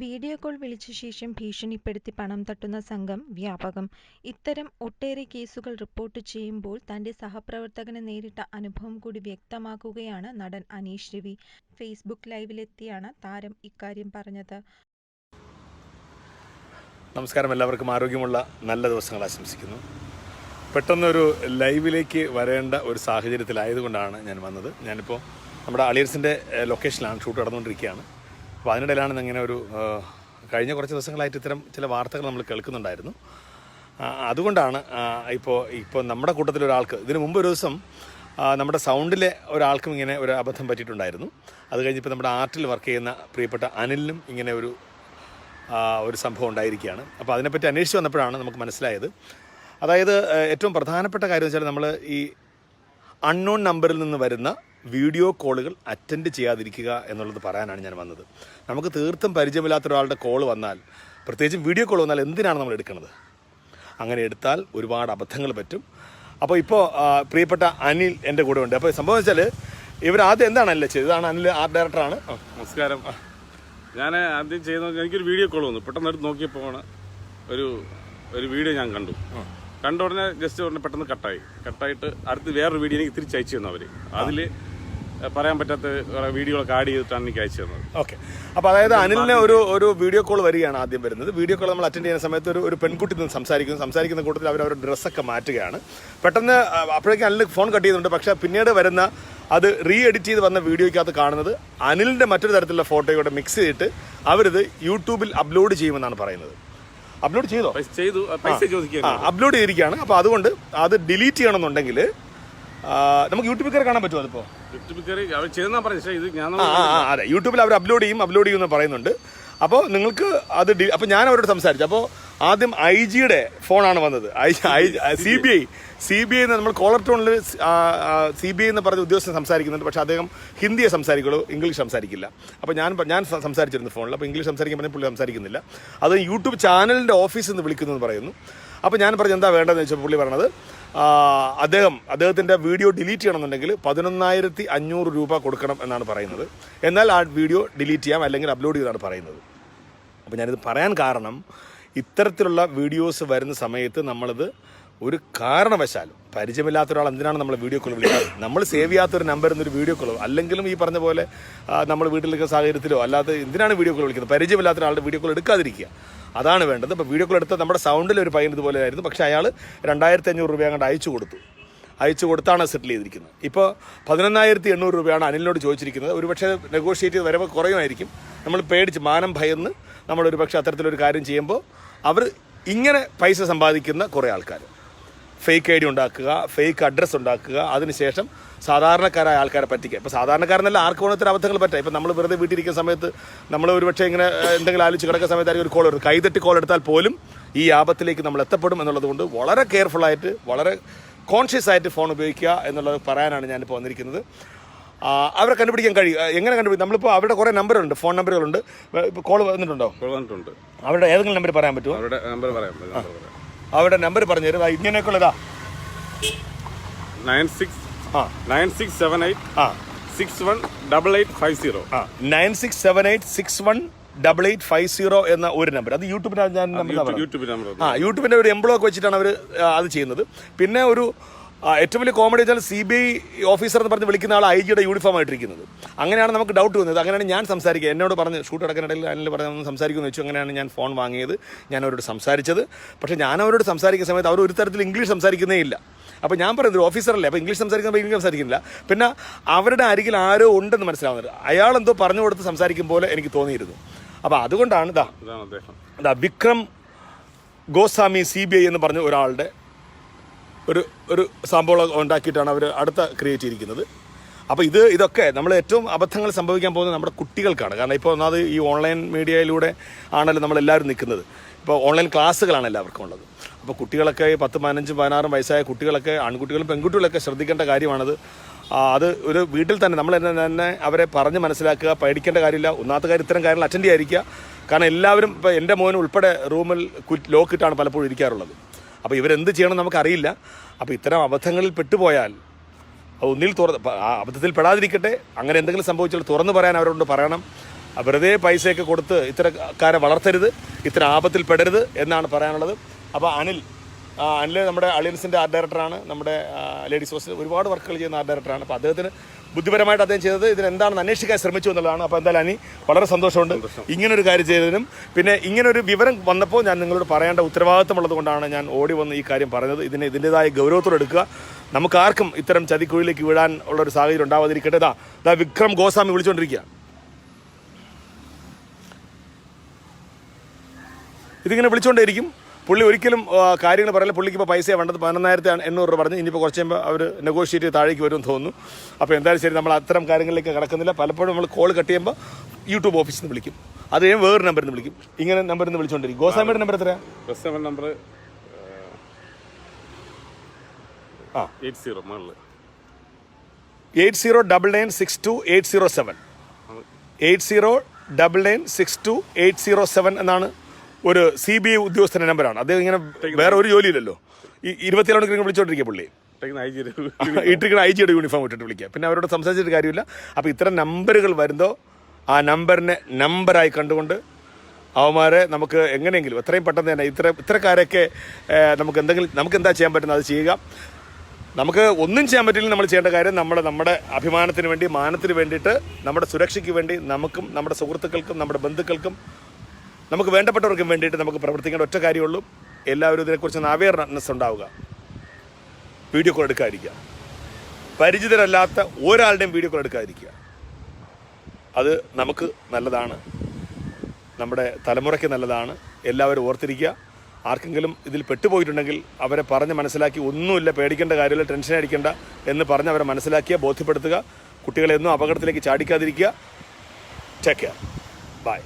Video call വിളിച്ച ശേഷം ഭീഷണിപ്പെടുത്തി പണം തട്ടുന്ന സംഘം വ്യാപകം. ഇത്തരം ഒട്ടേറെ കേസുകൾ റിപ്പോർട്ട് ചെയ്യുമ്പോൾ തന്റെ സഹപ്രവർത്തകന് നേരിട്ട അനുഭവം കൂടി വ്യക്തമാക്കുകയാണ് നടൻ അനീഷ് രവി. ഫേസ്ബുക്ക് ലൈവിലെത്തിയാണ് താരം ഇക്കാര്യം പറഞ്ഞത്. നമസ്കാരം, എല്ലാവർക്കും ആരോഗ്യമുള്ള നല്ല ദിവസങ്ങൾ ആശംസിക്കുന്നു. പെട്ടെന്നൊരു ലൈവിലേക്ക് വരേണ്ട ഒരു സാഹചര്യത്തിലായതുകൊണ്ടാണ് ഞാൻ വന്നത്. ഞാനിപ്പോൾ നമ്മുടെ അളിയർസിൻ്റെ ലൊക്കേഷനിലാണ് ഷൂട്ട് നടന്നുകൊണ്ടിരിക്കുകയാണ്. അപ്പോൾ അതിനിടയിലാണ് ഇങ്ങനെ ഒരു കഴിഞ്ഞ കുറച്ച് ദിവസങ്ങളായിട്ട് ഇത്തരം ചില വാർത്തകൾ നമ്മൾ കേൾക്കുന്നുണ്ടായിരുന്നു. അതുകൊണ്ടാണ് ഇപ്പോൾ നമ്മുടെ കൂട്ടത്തിലൊരാൾക്ക് ഇതിനു മുമ്പ് ഒരു ദിവസം നമ്മുടെ സൗണ്ടിലെ ഒരാൾക്കും ഇങ്ങനെ ഒരു അബദ്ധം പറ്റിയിട്ടുണ്ടായിരുന്നു. അത് കഴിഞ്ഞിപ്പോൾ നമ്മുടെ ആർട്ടിൽ വർക്ക് ചെയ്യുന്ന പ്രിയപ്പെട്ട അനിലിനും ഇങ്ങനെ ഒരു സംഭവം ഉണ്ടായിരിക്കുകയാണ്. അപ്പോൾ അതിനെപ്പറ്റി അന്വേഷിച്ച് വന്നപ്പോഴാണ് നമുക്ക് മനസ്സിലായത്. അതായത് ഏറ്റവും പ്രധാനപ്പെട്ട കാര്യം വെച്ചാൽ നമ്മൾ ഈ അൺനോൺ നമ്പറിൽ നിന്ന് വരുന്ന വീഡിയോ കോളുകൾ അറ്റൻഡ് ചെയ്യാതിരിക്കുക എന്നുള്ളത് പറയാനാണ് ഞാൻ വന്നത്. നമുക്ക് തീർത്തും പരിചയമില്ലാത്ത ഒരാളുടെ കോൾ വന്നാൽ, പ്രത്യേകിച്ചും വീഡിയോ കോൾ വന്നാൽ എന്തിനാണ് നമ്മൾ എടുക്കുന്നത്? അങ്ങനെ എടുത്താൽ ഒരുപാട് അബദ്ധങ്ങൾ പറ്റും. അപ്പോൾ ഇപ്പോൾ പ്രിയപ്പെട്ട അനിൽ എൻ്റെ കൂടെ ഉണ്ട്. അപ്പോൾ സംഭവം വെച്ചാൽ ഇവർ ആദ്യം എന്താണല്ലേ ചെയ്തത്? ഇതാണ് അനിൽ, ആർട്ട് ഡയറക്ടറാണ്. നമസ്കാരം. ഞാൻ ആദ്യം ചെയ്ത എനിക്കൊരു വീഡിയോ കോൾ വന്നു. പെട്ടെന്ന് എടുത്ത് നോക്കിയപ്പോൾ ഒരു വീഡിയോ ഞാൻ കണ്ട ഉടനെ പെട്ടെന്ന് കട്ടായിട്ട് അടുത്ത് വേറൊരു വീഡിയോ എനിക്ക് തിരിച്ചയച്ചു തന്നു അവർ. അതിൽ പറയാൻ പറ്റാത്ത വീഡിയോകളൊക്കെ ആഡ് ചെയ്തിട്ടാണ് എനിക്ക് അയച്ചു തന്നത്. ഓക്കെ. അപ്പോൾ അതായത് അനിലിന് ഒരു വീഡിയോ കോൾ വരികയാണ് ആദ്യം വരുന്നത്. വീഡിയോ കോൾ നമ്മൾ അറ്റൻഡ് ചെയ്യുന്ന സമയത്ത് ഒരു പെൺകുട്ടി നിന്ന് സംസാരിക്കുന്ന കൂട്ടത്തിൽ അവരുടെ ഡ്രസ്സൊക്കെ മാറ്റുകയാണ്. പെട്ടെന്ന് അപ്പോഴേക്കും അനിൽ ഫോൺ കട്ട് ചെയ്യുന്നുണ്ട്. പക്ഷേ പിന്നീട് വരുന്ന അത് റീ എഡിറ്റ് ചെയ്ത് വന്ന വീഡിയോയ്ക്കകത്ത് കാണുന്നത് അനിലിൻ്റെ മറ്റൊരു തരത്തിലുള്ള ഫോട്ടോയോടെ മിക്സ് ചെയ്തിട്ട് അവരിത് യൂട്യൂബിൽ അപ്ലോഡ് ചെയ്യുമെന്നാണ് പറയുന്നത്. അപ്ലോഡ് ചെയ്തോ? അപ്ലോഡ് ചെയ്തിരിക്കുകയാണ്. അപ്പോൾ അതുകൊണ്ട് അത് ഡിലീറ്റ് ചെയ്യണമെന്നുണ്ടെങ്കിൽ നമുക്ക് യൂട്യൂബിൽ കയറി കാണാൻ പറ്റുമോ? അതിപ്പോൾ അതെ, യൂട്യൂബിൽ അവർ അപ്ലോഡ് ചെയ്യുമെന്ന് പറയുന്നുണ്ട്. അപ്പോൾ നിങ്ങൾക്ക് അത് അപ്പോൾ ഞാൻ അവരോട് സംസാരിച്ചു. അപ്പോൾ ആദ്യം IG-യുടെ ഫോണാണ് വന്നത്. CBI നമ്മൾ കോളർ ടോണിൽ CBI എന്ന് പറഞ്ഞ ഉദ്യോഗസ്ഥൻ സംസാരിക്കുന്നുണ്ട്. പക്ഷേ അദ്ദേഹം ഹിന്ദിയെ സംസാരിക്കുള്ളൂ, ഇംഗ്ലീഷ് സംസാരിക്കില്ല. അപ്പോൾ ഞാൻ സംസാരിച്ചിരുന്നു ഫോണിൽ. അപ്പോൾ ഇംഗ്ലീഷ് സംസാരിക്കാൻ പറഞ്ഞാൽ പുള്ളി സംസാരിക്കുന്നില്ല. അത് യൂട്യൂബ് ചാനലിൻ്റെ ഓഫീസിൽ നിന്ന് വിളിക്കുന്നു പറയുന്നു. അപ്പോൾ ഞാൻ പറഞ്ഞു എന്താ വേണ്ടതെന്ന് വെച്ചാൽ പുള്ളി പറഞ്ഞത് അദ്ദേഹത്തിൻ്റെ വീഡിയോ ഡിലീറ്റ് ചെയ്യണമെന്നുണ്ടെങ്കിൽ 11,500 രൂപ കൊടുക്കണം എന്നാണ് പറയുന്നത്. എന്നാൽ ആ വീഡിയോ ഡിലീറ്റ് ചെയ്യാം, അല്ലെങ്കിൽ അപ്ലോഡ് ചെയ്താണ് പറയുന്നത്. അപ്പോൾ ഞാനിത് പറയാൻ കാരണം, ഇത്തരത്തിലുള്ള വീഡിയോസ് വരുന്ന സമയത്ത് നമ്മളിത് ഒരു കാരണവശാലും പരിചയമില്ലാത്ത ഒരാൾ എന്തിനാണ് നമ്മൾ വീഡിയോ കോൾ വിളിക്കുന്നത്? നമ്മൾ സേവ് ചെയ്യാത്തൊരു നമ്പറിൽ നിന്നൊരു വീഡിയോ കോൾ, അല്ലെങ്കിലും ഈ പറഞ്ഞ പോലെ നമ്മൾ വീട്ടിലൊക്കെ സാഹചര്യത്തിലോ അല്ലാതെ എന്തിനാണ് വീഡിയോ കോൾ വിളിക്കുന്നത്? പരിചയമില്ലാത്ത ഒരാളുടെ വീഡിയോ കോൾ എടുക്കാതിരിക്കുക, അതാണ് വേണ്ടത്. ഇപ്പോൾ വീഡിയോ കോൾ എടുത്ത നമ്മുടെ സൗണ്ടിൽ ഒരു പയ്യൻ ഇതുപോലെ ആയിരുന്നു. പക്ഷേ അയാൾ 2,500 രൂപ അങ്ങോട്ട് അയച്ചു കൊടുത്താണ് സെറ്റിൽ ചെയ്തിരിക്കുന്നത്. ഇപ്പോൾ 11,800 രൂപയാണ് അനിലിനോട് ചോദിച്ചിരിക്കുന്നത്. ഒരുപക്ഷെ നെഗോഷിയേറ്റ് ചെയ്ത് വരവ് കുറയുമായിരിക്കും. നമ്മൾ പേടിച്ച് മാനം ഭയന്ന് നമ്മളൊരു പക്ഷേ അത്തരത്തിലൊരു കാര്യം ചെയ്യുമ്പോൾ അവർ ഇങ്ങനെ പൈസ സമ്പാദിക്കുന്ന കുറേ ആൾക്കാർ ഫേക്ക് ID ഉണ്ടാക്കുക, ഫേക്ക് അഡ്രസ്സ് ഉണ്ടാക്കുക, അതിനുശേഷം സാധാരണക്കാരായ ആൾക്കാരെ പറ്റിക്കുക. ഇപ്പോൾ സാധാരണക്കാരെന്നല്ല, ആർക്ക് വേണത്തിൽ അബദ്ധങ്ങൾ പറ്റാം. ഇപ്പോൾ നമ്മൾ വെറുതെ വീട്ടിലിരിക്കുന്ന സമയത്ത് നമ്മൾ ഒരുപക്ഷെ ഇങ്ങനെ എന്തെങ്കിലും ആലോചിച്ച് കിടക്കുന്ന സമയത്തായിരിക്കും ഒരു കോൾ എടുത്ത് കൈതട്ടി കോൾ എടുത്താൽ പോലും ഈ ആപത്തിലേക്ക് നമ്മൾ എത്തപ്പെടും എന്നുള്ളത് കൊണ്ട് വളരെ കെയർഫുള്ളായിട്ട്, വളരെ കോൺഷ്യസ് ആയിട്ട് ഫോൺ ഉപയോഗിക്കുക എന്നുള്ളത് പറയാനാണ് ഞാനിപ്പോൾ വന്നിരിക്കുന്നത്. അവരെ കണ്ടുപിടിക്കാൻ കഴിയും. എങ്ങനെ കണ്ടുപിടിക്കും? നമ്മളിപ്പോൾ അവരുടെ കുറേ നമ്പറുണ്ട്, ഫോൺ നമ്പറുകളുണ്ട്. ഇപ്പോൾ കോൾ വന്നിട്ടുണ്ടോ? അവരുടെ ഏതെങ്കിലും നമ്പർ പറയാൻ പറ്റുമോ? അവരുടെ നമ്പർ പറഞ്ഞു തരും. ഇങ്ങനെയൊക്കെ ഉള്ളതാ 9678618850 9678618850 എന്ന ഒരു നമ്പർ. അത് യൂട്യൂബിൻ്റെ ഒരു എംബ്ലോക്ക് വെച്ചിട്ടാണ് അവർ അത് ചെയ്യുന്നത്. പിന്നെ ഏറ്റവും വലിയ കോമഡി വെച്ചാൽ CBI ഓഫീസർ എന്ന് പറഞ്ഞ് വിളിക്കുന്ന ആൾ IG-യുടെ യൂണിഫോം ആയിട്ടിരിക്കുന്നത്. അങ്ങനെയാണ് നമുക്ക് ഡൗട്ട് വന്നത്. അങ്ങനെയാണ് ഞാൻ സംസാരിക്കുക. എന്നോട് പറഞ്ഞ് ഷൂട്ട് നടക്കാനിടയിൽ അതിൽ പറഞ്ഞ് സംസാരിക്കുമെന്ന് വെച്ചു. അങ്ങനെയാണ് ഞാൻ ഫോൺ വാങ്ങിയത്, ഞാൻ അവരോട് സംസാരിച്ചത്. പക്ഷേ ഞാൻ അവരോട് സംസാരിക്കുന്ന സമയത്ത് അവർ ഒരു തരത്തിൽ ഇംഗ്ലീഷ് സംസാരിക്കുന്നേ ഇല്ല. അപ്പോൾ ഞാൻ പറയുന്നത് ഓഫീസറല്ലേ, അപ്പോൾ ഇംഗ്ലീഷ് സംസാരിക്കുമ്പോൾ സംസാരിക്കുന്നില്ല. പിന്നെ അവരുടെ അരികിൽ ആരോ ഉണ്ടെന്ന് മനസ്സിലാവുന്നത്. അയാളെന്തോ പറഞ്ഞു കൊടുത്ത് സംസാരിക്കും പോലെ എനിക്ക് തോന്നിയിരുന്നു. അപ്പോൾ അതുകൊണ്ടാണ് വിക്രം ഗോസ്വാമി CBI എന്ന് പറഞ്ഞ ഒരാളുടെ ഒരു സംഭവം ഉണ്ടാക്കിയിട്ടാണ് അവർ അടുത്ത ക്രിയേറ്റ് ചെയ്തിരിക്കുന്നത്. അപ്പോൾ ഇതൊക്കെ നമ്മൾ ഏറ്റവും അബദ്ധങ്ങൾ സംഭവിക്കാൻ പോകുന്നത് നമ്മുടെ കുട്ടികൾക്കാണ്. കാരണം ഇപ്പോൾ ഒന്നാമത് ഈ ഓൺലൈൻ മീഡിയയിലൂടെ ആണല്ലോ നമ്മളെല്ലാവരും നിൽക്കുന്നത്. ഇപ്പോൾ ഓൺലൈൻ ക്ലാസ്സുകളാണ് എല്ലാവർക്കും ഉള്ളത്. അപ്പോൾ കുട്ടികളൊക്കെ 10, 15, 16 വയസ്സായ കുട്ടികളൊക്കെ, ആൺകുട്ടികളും പെൺകുട്ടികളൊക്കെ ശ്രദ്ധിക്കേണ്ട കാര്യമാണത്. അത് ഒരു വീട്ടിൽ തന്നെ നമ്മൾ തന്നെ അവരെ പറഞ്ഞ് മനസ്സിലാക്കുക. പേടിക്കേണ്ട കാര്യമില്ല. ഒന്നാമത്തെ കാര്യം ഇത്തരം കാര്യങ്ങൾ അറ്റൻഡ് ചെയ്യാതിരിക്കുക. കാരണം എല്ലാവരും, ഇപ്പോൾ എൻ്റെ മോൻ ഉൾപ്പെടെ റൂമിൽ ലോക്കിട്ടാണ് പലപ്പോഴും ഇരിക്കാറുള്ളത്. അപ്പോൾ ഇവരെന്ത് ചെയ്യണം നമുക്കറിയില്ല. അപ്പോൾ ഇത്തരം അബദ്ധങ്ങളിൽ പെട്ടുപോയാൽ ഒന്നിൽ അബദ്ധത്തിൽ പെടാതിരിക്കട്ടെ. അങ്ങനെ എന്തെങ്കിലും സംഭവിച്ചാൽ തുറന്നു പറയാൻ അവരോട് പറയണം. വെറുതെ പൈസയൊക്കെ കൊടുത്ത് ഇത്തരക്കാരെ വളർത്തരുത്, ഇത്തരം ആപത്തിൽ പെടരുത് എന്നാണ് പറയാനുള്ളത്. അപ്പോൾ അനിൽ നമ്മുടെ അലയൻസിൻ്റെ ആർട്ട് ഡയറക്ടറാണ്, നമ്മുടെ ലേഡീസ് ഹോസ്റ്റൽ ഒരുപാട് വർക്കുകൾ ചെയ്യുന്ന ആർട്ട് ഡയറക്ടറാണ്. അപ്പോൾ അദ്ദേഹത്തിന് ബുദ്ധിപരമായിട്ട് അദ്ദേഹം ചെയ്തത് ഇതിനെന്താണെന്ന് അന്വേഷിക്കാൻ ശ്രമിച്ചു എന്നുള്ളതാണ്. അപ്പോൾ എന്തായാലും അനി വളരെ സന്തോഷമുണ്ട് ഇങ്ങനൊരു കാര്യം ചെയ്തതിനും. പിന്നെ ഇങ്ങനൊരു വിവരം വന്നപ്പോൾ ഞാൻ നിങ്ങളോട് പറയേണ്ട ഉത്തരവാദിത്തമുള്ളത് കൊണ്ടാണ് ഞാൻ ഓടി വന്ന് ഈ കാര്യം പറഞ്ഞത്. ഇതിൻ്റെതായ ഗൗരവത്തോടെ എടുക്കുക. നമുക്കാർക്കും ഇത്തരം ചതിക്കുഴിയിലേക്ക് വീഴാൻ ഉള്ളൊരു സാഹചര്യം ഉണ്ടാവാതിരിക്കട്ടെ. ഇതാ വിക്രം ഗോസ്വാമി വിളിച്ചുകൊണ്ടിരിക്കുക. ഇതിങ്ങനെ വിളിച്ചുകൊണ്ടേയിരിക്കും. പുള്ളി ഒരിക്കലും കാര്യങ്ങൾ പറയില്ല. പുള്ളിക്ക് ഇപ്പോൾ പൈസ വേണ്ടത് 11,800 രൂപ പറഞ്ഞു. ഇനിയിപ്പോൾ കുറച്ച് കഴിയുമ്പോൾ അവർ നെഗോഷിയേറ്റ് ചെയ്ത് താഴേക്ക് വരുമെന്ന് തോന്നുന്നു. അപ്പോൾ എന്തായാലും ശരി, നമ്മൾ അത്തരം കാര്യങ്ങളിലേക്ക് കിടക്കുന്നില്ല. പലപ്പോഴും നമ്മൾ കോൾ കട്ട് ചെയ്യുമ്പോൾ യൂട്യൂബ് ഓഫീസിൽ നിന്ന് വിളിക്കും, അത് ഞാൻ വേറെ നമ്പറിൽ നിന്ന് വിളിക്കും. ഇങ്ങനെ നമ്പറിൽ നിന്ന് വിളിച്ചുകൊണ്ടിരിക്കും. ഗോസ്വാമിയുടെ നമ്പർ എത്രയാണ്? ഗോസ്വാമിയുടെ നമ്പർ 8099628007 8099628007 എന്നാണ് ഒരു CBI ഉദ്യോഗസ്ഥൻ്റെ നമ്പറാണ്. അദ്ദേഹം ഇങ്ങനെ വേറെ ഒരു ജോലിയില്ലല്ലോ, ഈ 24 മണിക്കൂർ വിളിച്ചോണ്ടിരിക്കുക. പുള്ളി ഇട്ടിരിക്കുന്ന IG-യുടെ യൂണിഫോം ഇട്ടിട്ട് വിളിക്കുക. പിന്നെ അവരോട് സംസാരിച്ചിട്ട് കാര്യമില്ല. അപ്പോൾ ഇത്തരം നമ്പറുകൾ വരുന്നോ ആ നമ്പറിനെ നമ്പറായി കണ്ടുകൊണ്ട് അവന്മാരെ നമുക്ക് എങ്ങനെയെങ്കിലും എത്രയും പെട്ടെന്ന് തന്നെ ഇത്തരക്കാരൊക്കെ നമുക്ക് എന്താ ചെയ്യാൻ പറ്റുന്നത് അത് ചെയ്യുക. നമുക്ക് ഒന്നും ചെയ്യാൻ പറ്റില്ല. നമ്മൾ ചെയ്യേണ്ട കാര്യം നമ്മുടെ അഭിമാനത്തിന് വേണ്ടി, മാനത്തിന് വേണ്ടിയിട്ട്, നമ്മുടെ സുരക്ഷയ്ക്ക് വേണ്ടി നമുക്കും നമ്മുടെ സുഹൃത്തുക്കൾക്കും നമ്മുടെ ബന്ധുക്കൾക്കും നമുക്ക് വേണ്ടപ്പെട്ടവർക്കും വേണ്ടിയിട്ട് നമുക്ക് പ്രവർത്തിക്കേണ്ട ഒറ്റ കാര്യമുള്ളൂ. എല്ലാവരും ഇതിനെക്കുറിച്ച് അവയർനെസ് ഉണ്ടാവുക. Video call എടുക്കാതിരിക്കുക. പരിചിതരല്ലാത്ത ഒരാളുടെയും വീഡിയോ കോൾ എടുക്കാതിരിക്കുക. അത് നമുക്ക് നല്ലതാണ്, നമ്മുടെ തലമുറയ്ക്ക് നല്ലതാണ്. എല്ലാവരും ഓർത്തിരിക്കുക. ആർക്കെങ്കിലും ഇതിൽ പെട്ടുപോയിട്ടുണ്ടെങ്കിൽ അവരെ പറഞ്ഞ് മനസ്സിലാക്കി, ഒന്നുമില്ല, പേടിക്കേണ്ട കാര്യമില്ല, ടെൻഷൻ അടിക്കേണ്ട എന്ന് പറഞ്ഞ് അവരെ മനസ്സിലാക്കിയ ബോധ്യപ്പെടുത്തുക. കുട്ടികളെ ഒന്നും അപകടത്തിലേക്ക് ചാടിക്കാതിരിക്കുക. Take care. ബൈ.